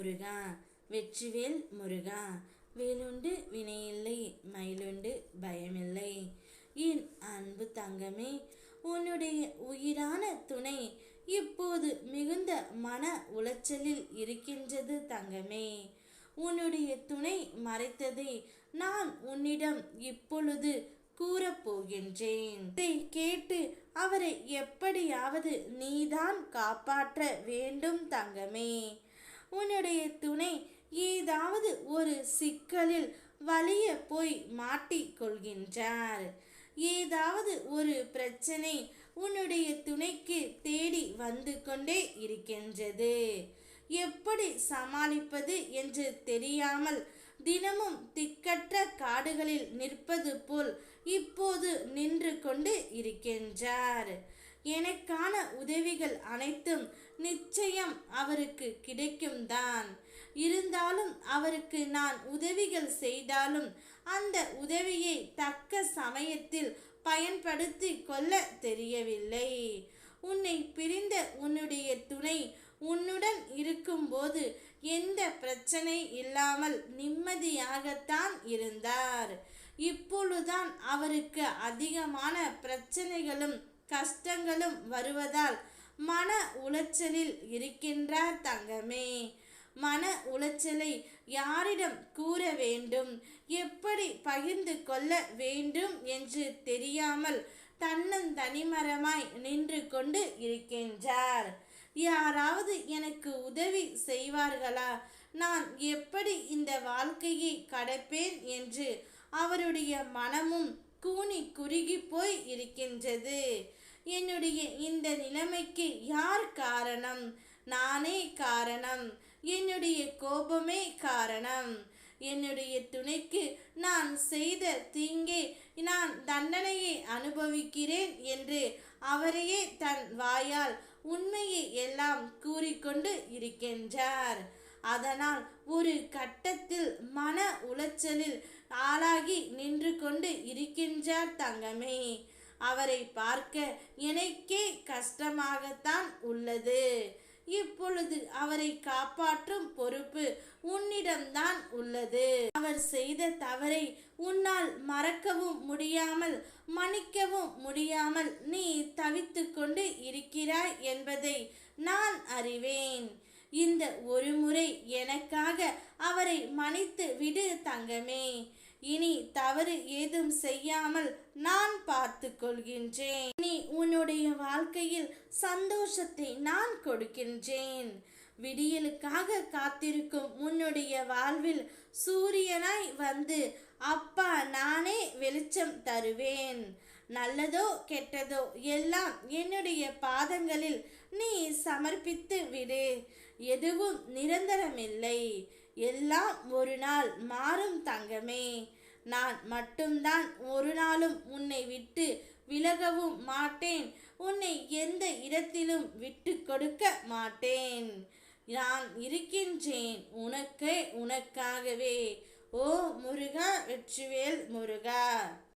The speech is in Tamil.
முருகா. வெற்றிவேல் முருகா. வேலுண்டு வினையில்லை, மயிலுண்டு பயமில்லை. என் அன்பு தங்கமே, உன்னுடைய உயிரான துணை இப்போது மிகுந்த மன உளைச்சலில் இருக்கின்றது தங்கமே. உன்னுடைய துணை மறைத்ததை நான் உன்னிடம் இப்பொழுது கூறப்போகின்றேன். இதை கேட்டு அவரை எப்படியாவது நீதான் காப்பாற்ற வேண்டும் தங்கமே. உன்னுடைய துணை ஏதாவது ஒரு சிக்கலில் வலிய போய் மாட்டிக் கொள்கின்றார். ஏதாவது ஒரு பிரச்சனை உன்னுடைய துணைக்கு தேடி வந்து கொண்டே இருக்கின்றது. எப்படி சமாளிப்பது என்று தெரியாமல் தினமும் திக்கற்ற காடுகளில் நிற்பது போல் இப்போது நின்று கொண்டு இருக்கின்றார். எனக்கான உதவிகள் அனைத்தும் நிச்சயம் அவருக்கு கிடைக்கும் தான். இருந்தாலும் அவருக்கு நான் உதவிகள் செய்தாலும் அந்த உதவியை தக்க சமயத்தில் பயன்படுத்தி கொள்ள தெரியவில்லை. உன்னை பிரிந்த உன்னுடைய துணை உன்னுடன் இருக்கும்போது எந்த பிரச்சனை இல்லாமல் நிம்மதியாகத்தான் இருந்தார். இப்பொழுதுதான் அவருக்கு அதிகமான பிரச்சனைகளும் கஷ்டங்களும் வருவதால் மன உளைச்சலில் இருக்கின்றார் தங்கமே. மன உளைச்சலை யாரிடம் கூற வேண்டும், எப்படி பகிர்ந்து கொள்ள வேண்டும் என்று தெரியாமல் தன்னந்தனிமரமாய் நின்று கொண்டு இருக்கின்றார். யாராவது எனக்கு உதவி செய்வார்களா, நான் எப்படி இந்த வாழ்க்கையை கடப்பேன் என்று அவருடைய மனமும் கூனி குறுகி போய் இருக்கின்றது. என்னுடைய இந்த நிலைமைக்கு யார் காரணம்? நானே காரணம். என்னுடைய கோபமே காரணம். என்னுடைய துணைக்கு நான் செய்த தீங்கே நான் தண்டனையை அனுபவிக்கிறேன் என்று அவரையே தன் வாயால் உண்மையை எல்லாம் கூறிக்கொண்டு இருக்கின்றார். அதனால் ஒரு கட்டத்தில் மன உளைச்சலில் ஆளாகி நின்று கொண்டு இருக்கின்றார் தங்கமே. அவரை பார்க்க எனக்கே கஷ்டமாகத்தான் உள்ளது. இப்பொழுது அவரை காப்பாற்றும் பொறுப்பு உன்னிடம்தான் உள்ளது. அவர் செய்த தவறை உன்னால் மறக்கவும் முடியாமல் மன்னிக்கவும் முடியாமல் நீ தவித்து கொண்டு இருக்கிறாய் என்பதை நான் அறிவேன். இந்த ஒரு முறை எனக்காக அவரை மன்னித்து விடு தங்கமே. இனி தவறு ஏதும் செய்யாமல் நான் பார்த்து கொள்கின்றேன். நீ உன்னுடைய வாழ்க்கையில் சந்தோஷத்தை நான் கொடுக்கின்றேன். விடியலுக்காக காத்திருக்கும் உன்னுடைய வாழ்வில் சூரியனாய் வந்து அப்பா நானே வெளிச்சம் தருவேன். நல்லதோ கெட்டதோ எல்லாம் என்னுடைய பாதங்களில் நீ சமர்ப்பித்து விடு. எதுவும் நிரந்தரமில்லை. எல்லாம் ஒரு நாள் மாறும் தங்கமே. நான் மட்டும்தான் ஒரு நாளும் உன்னை விட்டு விலகவும் மாட்டேன். உன்னை எந்த இடத்திலும் விட்டு கொடுக்க மாட்டேன். நான் இருக்கின்றேன் உனக்காகவே. ஓ முருகா, வெற்றிவேல் முருகா.